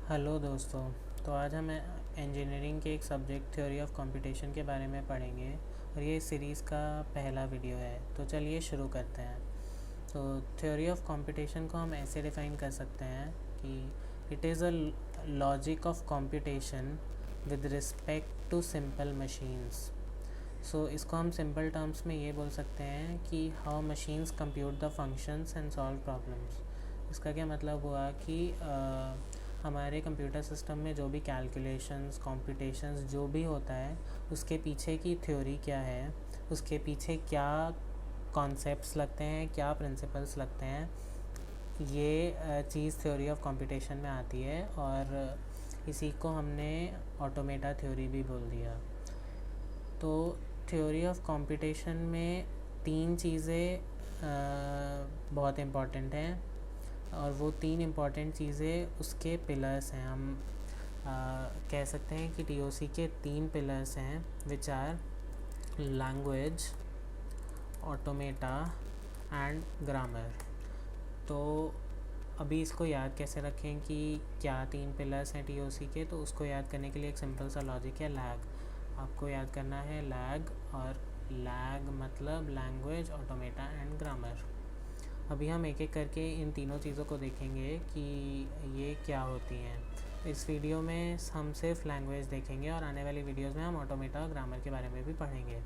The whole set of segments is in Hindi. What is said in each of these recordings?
हेलो दोस्तों। तो आज हम इंजीनियरिंग के एक सब्जेक्ट थ्योरी ऑफ कंप्यूटेशन के बारे में पढ़ेंगे और ये इस सीरीज़ का पहला वीडियो है। तो चलिए शुरू करते हैं। तो थ्योरी ऑफ कंप्यूटेशन को हम ऐसे डिफ़ाइन कर सकते हैं कि it is a logic of computation with respect to simple machines. So इसको हम सिंपल टर्म्स में ये बोल सकते हैं कि how machines compute the functions and solve problems. इसका क्या मतलब हुआ कि हमारे कंप्यूटर सिस्टम में जो भी कैलकुलेशंस कंप्यूटेशंस जो भी होता है उसके पीछे की थ्योरी क्या है, उसके पीछे क्या कॉन्सेप्ट्स लगते हैं, क्या प्रिंसिपल्स लगते हैं, ये चीज़ थ्योरी ऑफ कंप्यूटेशन में आती है। और इसी को हमने ऑटोमेटा थ्योरी भी बोल दिया। तो थ्योरी ऑफ कंप्यूटेशन में तीन चीज़ें बहुत इम्पॉर्टेंट हैं और वो तीन इम्पॉर्टेंट चीज़ें उसके पिलर्स हैं। हम कह सकते हैं कि टीओसी के तीन पिलर्स हैं which are language, automata and grammar. तो अभी इसको याद कैसे रखें कि क्या तीन पिलर्स हैं टीओसी के, तो उसको याद करने के लिए एक सिंपल सा लॉजिक है लैग। आपको याद करना है लैग, और लैग मतलब लैंग्वेज, ऑटोमेटा एंड ग्रामर। अभी हम एक एक करके इन तीनों चीज़ों को देखेंगे कि ये क्या होती हैं। इस वीडियो में हम सिर्फ लैंग्वेज देखेंगे और आने वाली वीडियोस में हम ऑटोमेटा और ग्रामर के बारे में भी पढ़ेंगे।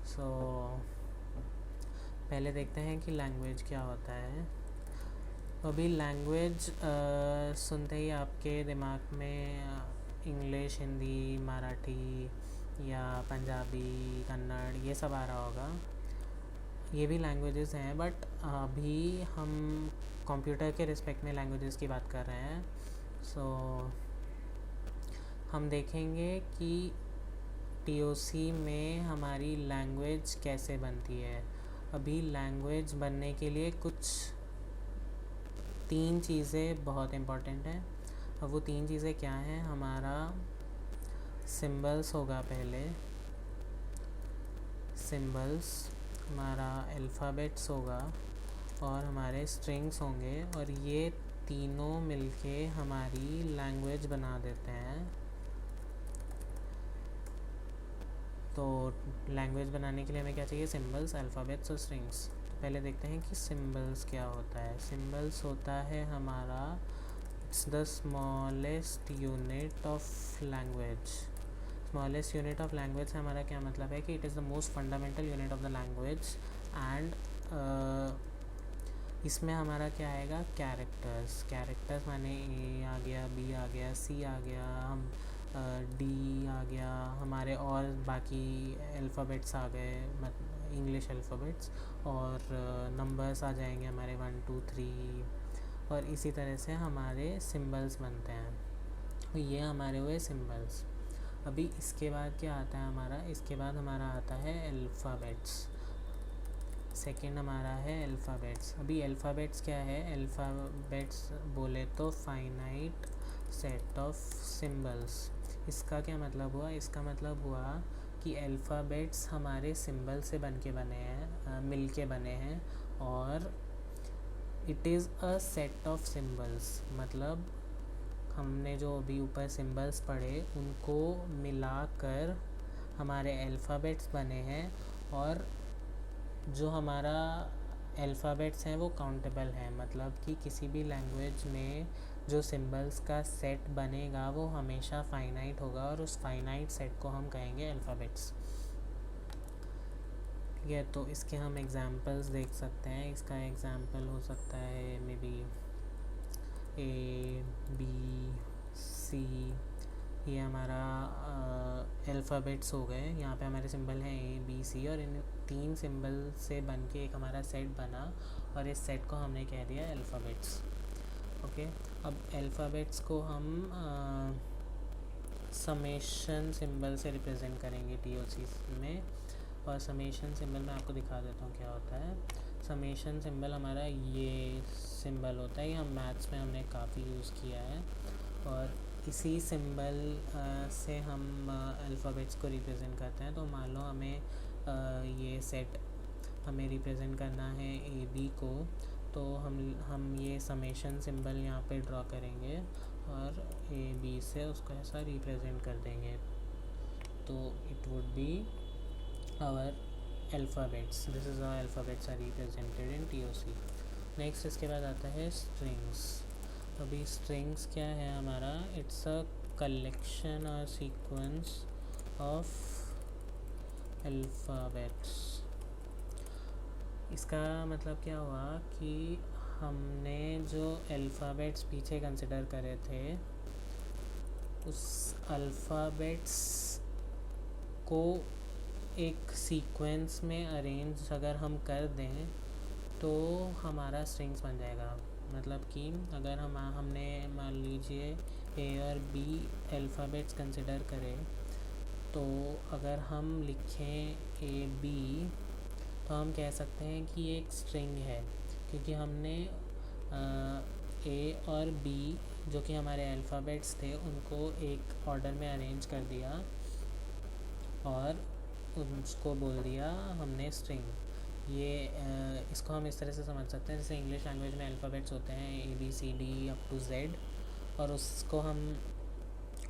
सो पहले देखते हैं कि लैंग्वेज क्या होता है। अभी लैंग्वेज सुनते ही आपके दिमाग में इंग्लिश, हिंदी, मराठी या पंजाबी, कन्नड़ ये सब आ रहा होगा। ये भी लैंग्वेजेस हैं, बट अभी हम कंप्यूटर के रिस्पेक्ट में लैंग्वेजेस की बात कर रहे हैं। सो हम देखेंगे कि टीओसी में हमारी लैंग्वेज कैसे बनती है। अभी लैंग्वेज बनने के लिए कुछ तीन चीज़ें बहुत इम्पॉर्टेंट हैं। अब वो तीन चीज़ें क्या हैं? हमारा सिंबल्स होगा पहले, सिंबल्स, हमारा अल्फ़ाबेट्स होगा और हमारे स्ट्रिंग्स होंगे, और ये तीनों मिलके हमारी लैंग्वेज बना देते हैं। तो लैंग्वेज बनाने के लिए हमें क्या चाहिए? सिंबल्स, अल्फ़ाबेट्स और स्ट्रिंग्स। तो पहले देखते हैं कि सिंबल्स क्या होता है। सिंबल्स होता है हमारा, it's the smallest unit of language. Smallest unit of language से हमारा क्या मतलब है कि it is the most fundamental unit of the language. And इसमें हमारा क्या आएगा? कैरेक्टर्स। कैरेक्टर्स माने ए आ गया, बी आ गया, सी आ गया, हम डी आ गया, हमारे और बाकी अल्फ़ाबेट्स आ गए, मतलब इंग्लिश अल्फ़ाबेट्स, और नंबर्स आ जाएंगे हमारे 1 2 3, और इसी तरह से हमारे सिंबल्स बनते हैं। तो ये हमारे हुए सिंबल्स। अभी इसके बाद क्या आता है हमारा? इसके बाद हमारा आता है अल्फ़ाबेट्स। सेकंड हमारा है अल्फ़ाबेट्स। अभी अल्फ़ाबेट्स क्या है? अल्फ़ाबेट्स बोले तो फाइनाइट सेट ऑफ सिंबल्स। इसका क्या मतलब हुआ? इसका मतलब हुआ कि अल्फ़ाबेट्स हमारे सिंबल से बन के बने हैं, मिल के बने हैं, और it is a set of symbols. मतलब हमने जो अभी ऊपर सिंबल्स पढ़े उनको मिलाकर हमारे अल्फ़ाबेट्स बने हैं, और जो हमारा अल्फ़ाबेट्स हैं वो काउंटेबल हैं। मतलब कि किसी भी लैंग्वेज में जो सिंबल्स का सेट बनेगा वो हमेशा फाइनाइट होगा, और उस फाइनाइट सेट को हम कहेंगे अल्फ़ाबेट्स। ठीक है, तो इसके हम एग्जांपल्स देख सकते हैं। इसका एग्जांपल हो सकता है मे बी ए, बी, सी। ये हमारा अल्फ़ाबेट्स हो गए। यहाँ पे हमारे सिंबल हैं ए, बी, सी, और इन तीन सिंबल से बन के एक हमारा सेट बना, और इस सेट को हमने कह दिया अल्फ़ाबेट्स। ओके, अब अल्फ़ाबेट्स को हम समेशन सिंबल से रिप्रेजेंट करेंगे टीओसी में। और समेशन सिंबल मैं आपको दिखा देता हूँ क्या होता है। समेशन सिंबल हमारा ये सिंबल होता है, ये हम मैथ्स में हमने काफ़ी यूज़ किया है, और इसी सिंबल से हम अल्फ़ाबेट्स को रिप्रेजेंट करते हैं। तो मान लो हमें ये सेट हमें रिप्रेजेंट करना है ए बी को, तो हम ये समेशन सिंबल यहाँ पे ड्रॉ करेंगे, और ए बी से उसको ऐसा रिप्रेजेंट कर देंगे, तो it would be our alphabets. This is our alphabets are represented in TOC। Next इसके बाद आता है स्ट्रिंग्स। अभी स्ट्रिंग्स क्या है हमारा, इट्स अ कलेक्शन और सीक्वेंस ऑफ अल्फ़ाबेट्स। इसका मतलब क्या हुआ कि हमने जो अल्फ़ाबेट्स पीछे कंसिडर करे थे, उस अल्फ़ाबेट्स को एक सीक्वेंस में अरेंज अगर हम कर दें तो हमारा स्ट्रिंग्स बन जाएगा। मतलब कि अगर हमने मान लीजिए ए और बी अल्फ़ाबेट्स कंसिडर करें, तो अगर हम लिखें ए बी तो हम कह सकते हैं कि एक स्ट्रिंग है, क्योंकि हमने ए और बी जो कि हमारे अल्फ़ाबेट्स थे उनको एक ऑर्डर में अरेंज कर दिया और उसको बोल दिया हमने स्ट्रिंग। ये इसको हम इस तरह से समझ सकते हैं, जैसे इंग्लिश लैंग्वेज में अल्फ़ाबेट्स होते हैं ABCD अप टू Z, और उसको हम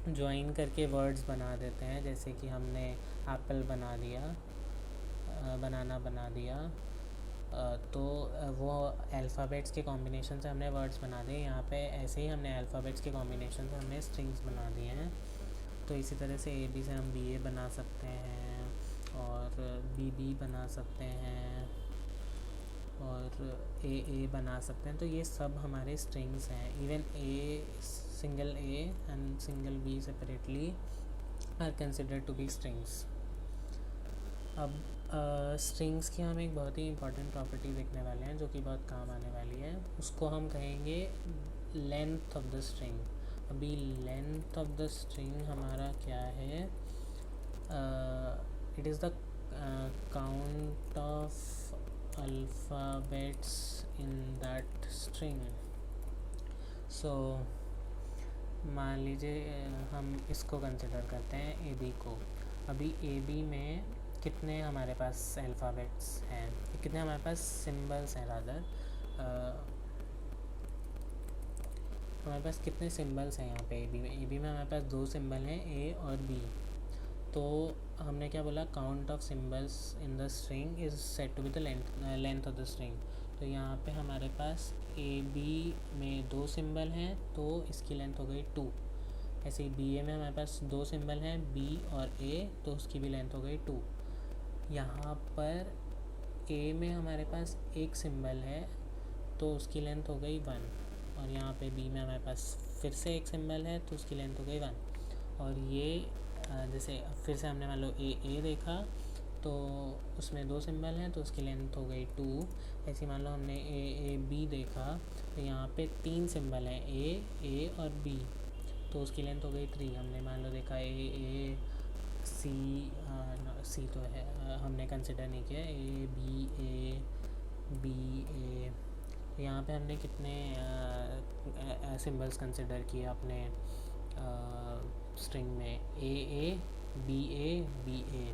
ज्वाइन करके वर्ड्स बना देते हैं। जैसे कि हमने एप्पल बना दिया, बनाना बना दिया, तो वो अल्फ़ाबेट्स के कॉम्बिनेशन से हमने वर्ड्स बना दिए। यहाँ पे ऐसे ही हमने अल्फ़ाबेट्स के कॉम्बिनेशन से हमने स्ट्रिंग्स बना दिए हैं। तो इसी तरह से AB से हम BA बना सकते हैं और BB बना सकते हैं और AA बना सकते हैं। तो ये सब हमारे स्ट्रिंग्स हैं। Even single A and single B separately are considered to be strings. अब स्ट्रिंग्स की हम एक बहुत ही इंपॉर्टेंट प्रॉपर्टी देखने वाले हैं जो कि बहुत काम आने वाली है। उसको हम कहेंगे लेंथ ऑफ द स्ट्रिंग। अभी लेंथ ऑफ द स्ट्रिंग हमारा क्या है, it is the count of alphabets in that string. So मान लीजिए हम इसको कंसिडर करते हैं AB को। अभी AB में कितने हमारे पास अल्फ़ाबेट्स हैं, कितने हमारे पास सिंबल्स हैं, रादर हमारे पास कितने सिंबल्स हैं यहाँ पे AB में हमारे पास 2 सिंबल हैं, A और B। तो हमने क्या बोला, count of symbols in the string is said to be the length of the string. तो यहाँ पे हमारे पास AB में 2 सिंबल हैं तो इसकी लेंथ हो गई 2। ऐसे ही BA में हमारे पास 2 सिंबल हैं, B और A, तो उसकी भी लेंथ हो गई 2। यहाँ पर A में हमारे पास 1 सिंबल है तो उसकी लेंथ हो गई 1, और यहाँ पे B में हमारे पास फिर से 1 सिंबल है तो उसकी लेंथ हो गई 1। और ये जैसे फिर से हमने मान लो A देखा तो उसमें 2 सिंबल हैं तो उसकी लेंथ हो गई 2। ऐसे मान लो हमने B देखा तो यहाँ पे 3 सिंबल हैं, A और B, तो उसकी लेंथ हो गई 3। हमने मान लो देखा C तो है, हमने कंसिडर नहीं किया, BA। यहाँ पे हमने कितने सिंबल्स कंसिडर किए अपने स्ट्रिंग में, AA BA,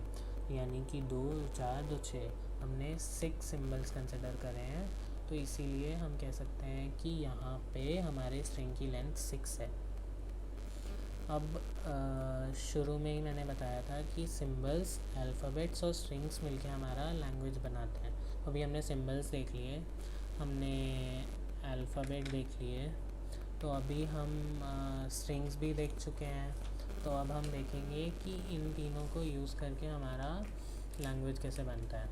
यानी कि 2 4 2 6, हमने 6 सिंबल्स कंसिडर करे हैं। तो इसीलिए हम कह सकते हैं कि यहाँ पे हमारे स्ट्रिंग की लेंथ 6 है। अब शुरू में ही मैंने बताया था कि सिंबल्स, अल्फ़ाबेट्स और स्ट्रिंग्स मिलके हमारा लैंग्वेज बनाते हैं। अभी हमने सिंबल्स देख लिए, हमने अल्फ़ाबेट देख लिए, तो अभी हम स्ट्रिंग्स भी देख चुके हैं। तो अब हम देखेंगे कि इन तीनों को यूज़ करके हमारा लैंग्वेज कैसे बनता है।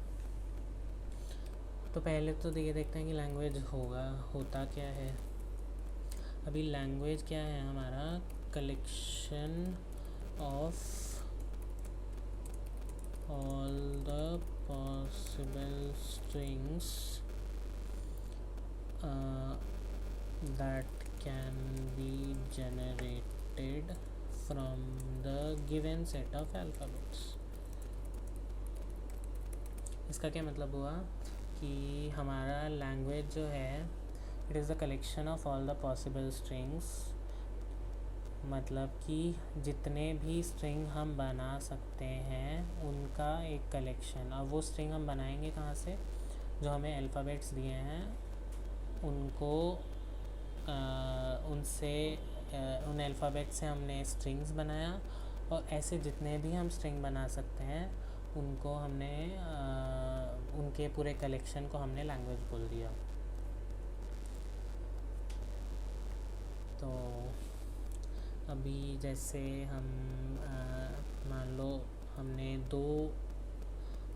तो पहले तो ये देखते हैं कि लैंग्वेज होता क्या है। अभी लैंग्वेज क्या है हमारा, collection of all the possible strings that can be generated from the given set of alphabets। इसका क्या मतलब हुआ कि हमारा लैंग्वेज जो है, it is the collection of all the possible strings, मतलब कि जितने भी स्ट्रिंग हम बना सकते हैं उनका एक कलेक्शन। अब वो स्ट्रिंग हम बनाएंगे कहाँ से, जो हमें अल्फ़ाबेट्स दिए हैं उनको उनसे उन अल्फ़ाबेट से हमने स्ट्रिंग्स बनाया, और ऐसे जितने भी हम स्ट्रिंग बना सकते हैं उनको हमने उनके पूरे कलेक्शन को हमने लैंग्वेज बोल दिया। तो अभी जैसे हम मान लो हमने दो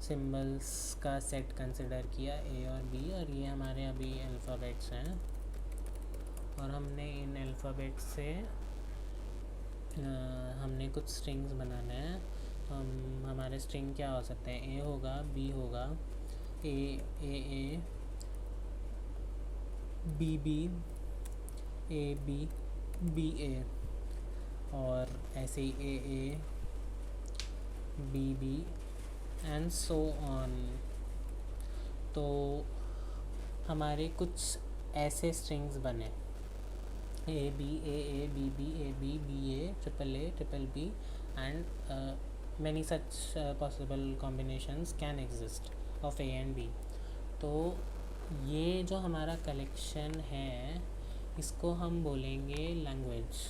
सिंबल्स का सेट कंसिडर किया, ए और बी, और ये हमारे अभी अल्फ़ाबेट्स हैं, और हमने इन अल्फ़ाबेट से हमने कुछ स्ट्रिंग्स बनाना है। तो हम हमारे स्ट्रिंग क्या हो सकते हैं, ए होगा, बी होगा, A B B, A B A, और ऐसे ही A B and so on. तो हमारे कुछ ऐसे स्ट्रिंग्स बने, A B B A triple B, and many such possible combinations can exist of A and B। तो ये जो हमारा कलेक्शन है इसको हम बोलेंगे लैंग्वेज।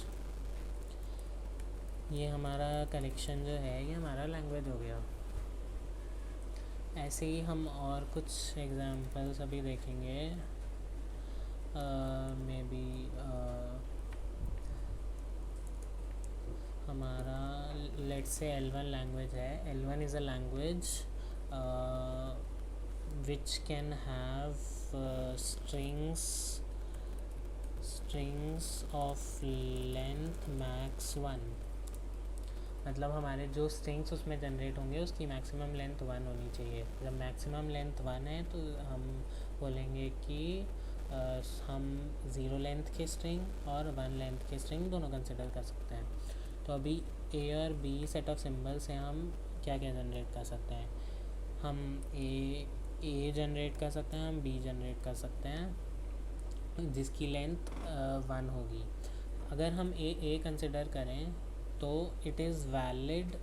ये हमारा कलेक्शन जो है ये हमारा लैंग्वेज हो गया। ऐसे ही हम और कुछ एग्जांपल्स अभी देखेंगे। मे बी हमारा लेट्स से L1 लैंग्वेज है। L1 is a language which can have strings of length max 1। मतलब हमारे जो स्ट्रिंग्स उसमें जनरेट होंगे उसकी मैक्सिमम लेंथ 1 होनी चाहिए। जब मैक्सिमम लेंथ 1 है तो हम बोलेंगे कि हम 0 लेंथ के स्ट्रिंग और 1 लेंथ के स्ट्रिंग दोनों कंसिडर कर सकते हैं। तो अभी ए और बी सेट ऑफ सिंबल से हम क्या क्या जनरेट कर सकते हैं, हम ए जनरेट कर सकते हैं, हम बी जनरेट कर सकते हैं जिसकी लेंथ 1 होगी। अगर हम ए कंसिडर करें तो इट इज़ वैलिड,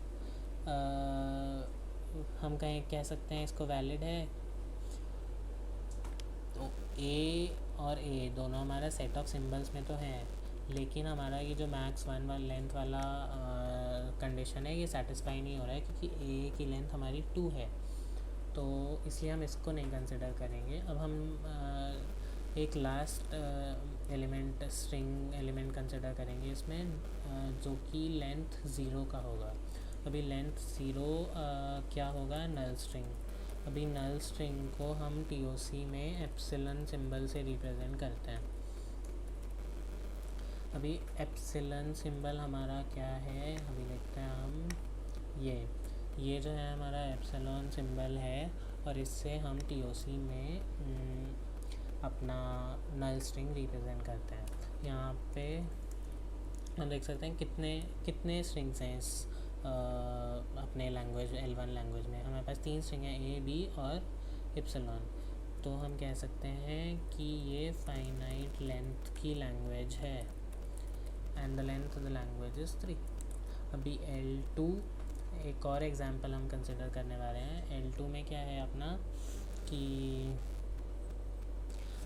हम कह सकते हैं इसको वैलिड है। तो ए और ए दोनों हमारा सेट ऑफ सिंबल्स में तो है, लेकिन हमारा ये जो मैक्स 1 वाला लेंथ वाला कंडीशन है ये सेटिस्फाई नहीं हो रहा है क्योंकि ए की लेंथ हमारी 2 है, तो इसलिए हम इसको नहीं कंसिडर करेंगे। अब हम एक last element string element consider करेंगे इसमें, जो कि लेंथ 0 का होगा। अभी लेंथ 0 क्या होगा, नल स्ट्रिंग। अभी नल स्ट्रिंग को हम TOC में एप्सिलॉन सिंबल से रिप्रेजेंट करते हैं। अभी एप्सिलॉन सिंबल हमारा क्या है, अभी देखते हैं हम। ये जो है हमारा एप्सिलॉन सिंबल है, और इससे हम TOC में अपना नल स्ट्रिंग रिप्रेजेंट करते हैं। यहाँ पे हम देख सकते हैं कितने स्ट्रिंग्स हैं इस अपने लैंग्वेज L1 लैंग्वेज में। हमारे पास 3 स्ट्रिंग हैं, ए बी और एप्सिलॉन। तो हम कह सकते हैं कि ये फाइनाइट लेंथ की लैंग्वेज है, and the length of the language is 3। अभी L2 एक और एग्जांपल हम कंसिडर करने वाले हैं। L2 में क्या है अपना कि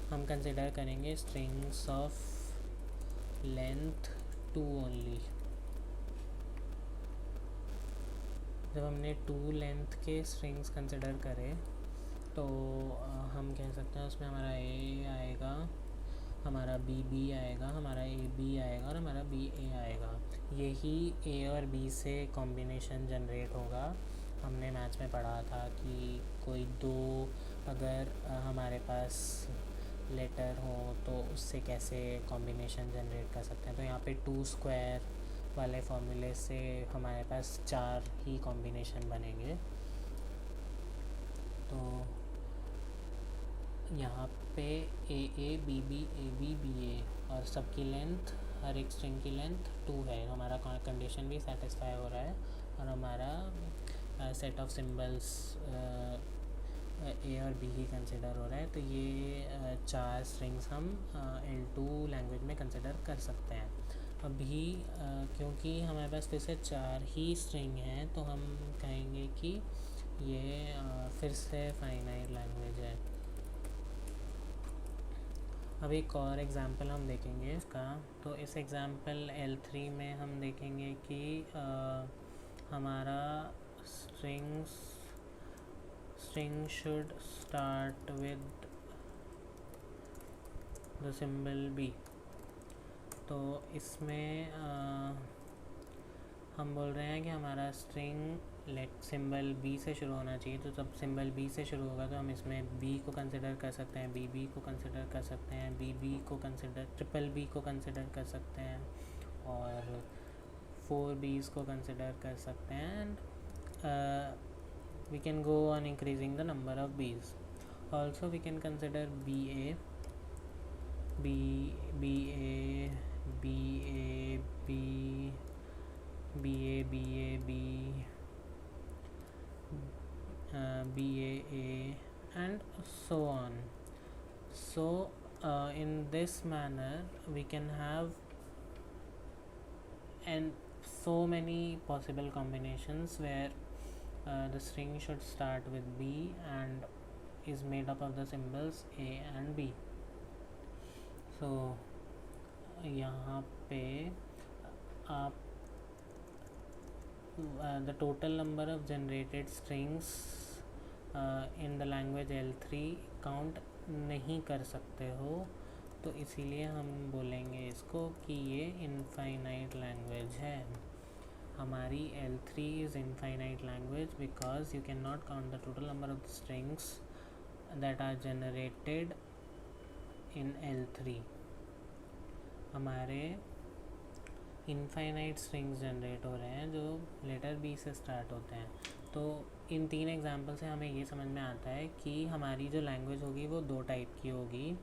हम कंसिडर करेंगे स्ट्रिंग्स ऑफ लेंथ 2 ओनली। जब हमने 2 लेंथ के स्ट्रिंग्स कंसिडर करें तो हम कह सकते हैं उसमें हमारा ए आएगा, हमारा बी आएगा, हमारा ए बी आएगा और हमारा बी ए आएगा। यही ए और बी से कॉम्बिनेशन जनरेट होगा। हमने मैथ्स में पढ़ा था कि कोई दो अगर हमारे पास लेटर हो तो उससे कैसे कॉम्बिनेशन जनरेट कर सकते हैं। तो यहाँ पे 2 स्क्वायर वाले फॉर्मूले से हमारे पास 4 ही कॉम्बिनेशन बनेंगे। तो यहाँ पे ए बी बी ए और सबकी लेंथ, हर एक स्ट्रिंग की लेंथ 2 है। हमारा कंडीशन भी सेटिस्फाई हो रहा है और हमारा सेट ऑफ सिंबल्स ए और बी ही कंसिडर हो रहा है। तो ये 4 स्ट्रिंग्स हम L2 लैंग्वेज में कंसिडर कर सकते हैं। अभी क्योंकि हमारे पास फिर से 4 ही स्ट्रिंग हैं तो हम कहेंगे कि ये फिर से फाइनाइट लैंग्वेज है। अब एक और एग्ज़ाम्पल हम देखेंगे इसका। तो इस एग्ज़ाम्पल L3 में हम देखेंगे कि हमारा string should start with the symbol B। तो इसमें हम बोल रहे हैं कि हमारा स्ट्रिंग सिंबल बी से शुरू होना चाहिए। तो जब सिंबल बी से शुरू होगा तो हम इसमें बी को कंसिडर कर सकते हैं, बी को कंसिडर कर सकते हैं, बी को कंसिडर, ट्रिपल बी को कंसिडर कर सकते हैं और 4 बीज को कंसिडर कर सकते हैं। And we can go on increasing the number of Bs. Also we can consider B A B A B A B BAA and so on. So in this manner we can have and so many possible combinations where the string should start with B and is made up of the symbols A and B. So यहाँ पे आप the total number of generated strings in the language L3 count नहीं कर सकते हो, तो इसीलिए हम बोलेंगे इसको कि ये इनफाइनाइट लैंग्वेज है। हमारी L3 is infinite language because you cannot count the total number of strings that are generated in L3। हमारे इनफाइनाइट स्ट्रिंग्स जनरेट हो रहे हैं जो लेटर बी से स्टार्ट होते हैं। तो इन 3 एग्जांपल से हमें ये समझ में आता है कि हमारी जो लैंग्वेज होगी वो 2 टाइप की होगी।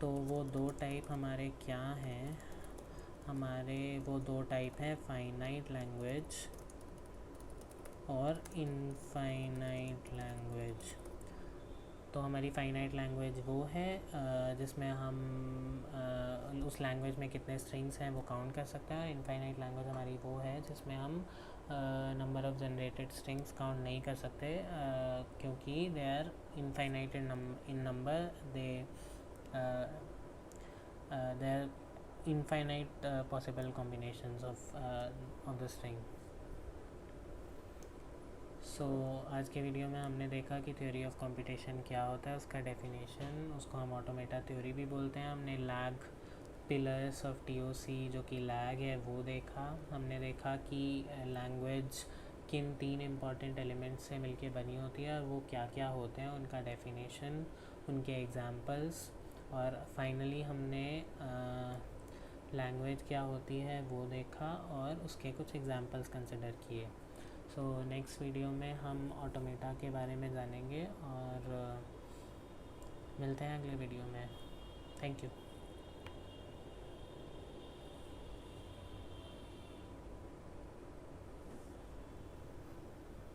तो वो 2 टाइप हमारे क्या हैं? हमारे वो 2 टाइप हैं फाइनाइट लैंग्वेज और इनफाइनाइट लैंग्वेज। तो हमारी फाइनाइट लैंग्वेज वो है जिसमें हम उस लैंग्वेज में कितने स्ट्रिंग्स हैं वो काउंट कर सकते हैं। इनफाइनाइट लैंग्वेज हमारी वो है जिसमें हम number of generated strings count नहीं कर सकते क्योंकि they are infinite in number, they are infinite possible combinations of the string. So आज के वीडियो में हमने देखा कि थ्योरी ऑफ कंप्यूटेशन क्या होता है, उसका डेफिनेशन, उसको हम ऑटोमेटा थ्योरी भी बोलते हैं। हमने लैग पिलर्स ऑफ TOC जो कि लैग है वो देखा। हमने देखा कि लैंग्वेज किन 3 इम्पॉर्टेंट एलिमेंट्स से मिलके बनी होती है और वो क्या क्या होते हैं, उनका डेफिनेशन, उनके एग्जांपल्स, और फाइनली हमने लैंग्वेज क्या होती है वो देखा और उसके कुछ एग्जांपल्स कंसिडर किए। सो नेक्स्ट वीडियो में हम ऑटोमेटा के बारे में जानेंगे और मिलते हैं अगले वीडियो में। Thank you.